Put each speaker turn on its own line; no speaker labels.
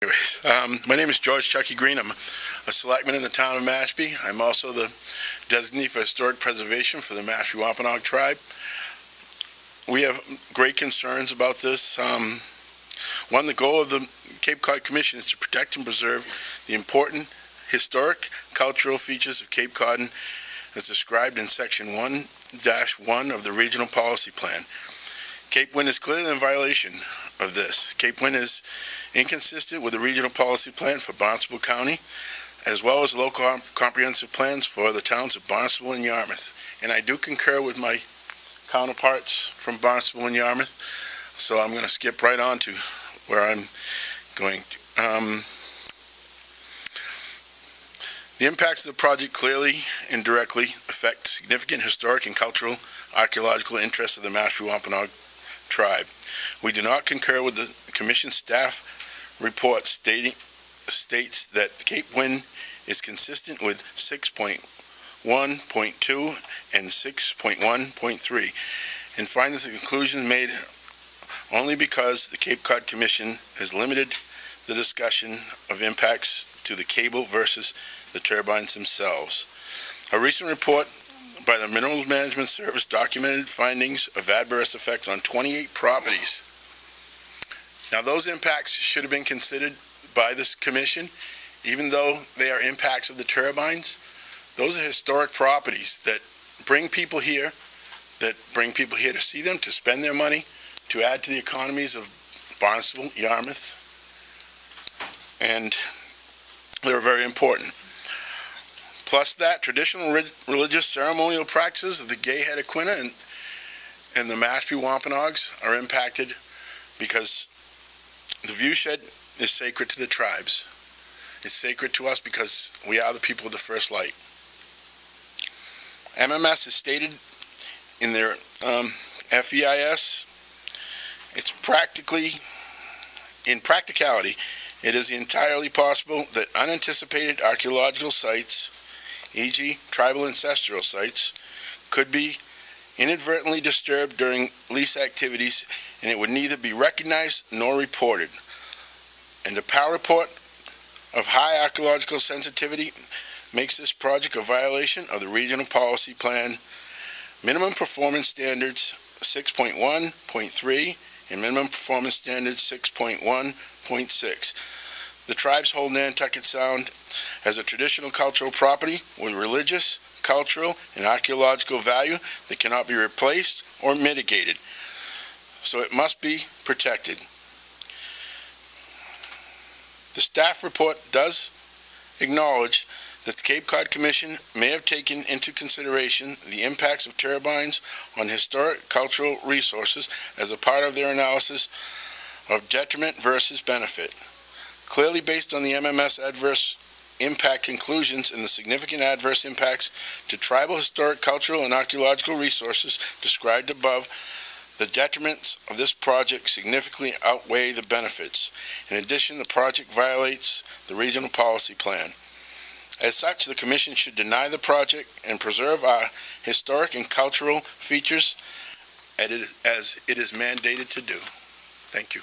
My name is Chuckie Greene. I'm a selectman in the town of Mashpee. I'm also the designee for historic preservation for the Mashpee Wampanoag tribe. We have great concerns about this. One, the goal of the Cape Cod Commission is to protect and preserve the important historic cultural features of Cape Cod as described in Section 1-1 of the Regional Policy Plan. CapeWind is clearly in violation of this. CapeWind is inconsistent with the Regional Policy Plan for Barnstable County, as well as local comprehensive plans for the towns of Barnstable and Yarmouth. And I do concur with my counterparts from Barnstable and Yarmouth, so I'm going to skip right on to where I'm going. The impacts of the project clearly and directly affect significant historic and cultural archaeological interests of the Mashpee Wampanoag tribe. We do not concur with the Commission staff report states that CapeWind is consistent with 6.1.2 and 6.1.3 and find that the conclusions made only because the Cape Cod Commission has limited the discussion of impacts to the cable versus the turbines themselves. A recent report by the Minerals Management Service documented findings of adverse effects on 28 properties. Now, those impacts should have been considered by this commission, even though they are impacts of the turbines. Those are historic properties that bring people here to see them, to spend their money, to add to the economies of Barnstable, Yarmouth, and they're very important. Plus that, traditional religious ceremonial practices of the Gay Head of Quina and the Mashpee Wampanoags are impacted because the viewshed is sacred to the tribes. It's sacred to us because we are the people of the first light. MMS has stated in their FEIS, in practicality, it is entirely possible that unanticipated archaeological sites, e.g. tribal ancestral sites, could be inadvertently disturbed during lease activities, and it would neither be recognized nor reported. And the POW report of high archaeological sensitivity makes this project a violation of the Regional Policy Plan Minimum Performance Standards 6.1.3 and Minimum Performance Standards 6.1.6. The tribes hold Nantucket Sound as a traditional cultural property with religious, cultural, and archaeological value that cannot be replaced or mitigated, so it must be protected. The staff report does acknowledge that the Cape Cod Commission may have taken into consideration the impacts of turbines on historic cultural resources as a part of their analysis of detriment versus benefit. Clearly based on the MMS adverse impact conclusions and the significant adverse impacts to tribal, historic, cultural, and archaeological resources described above, the detriments of this project significantly outweigh the benefits. In addition, the project violates the Regional Policy Plan. As such, the Commission should deny the project and preserve our historic and cultural features as it is mandated to do. Thank you.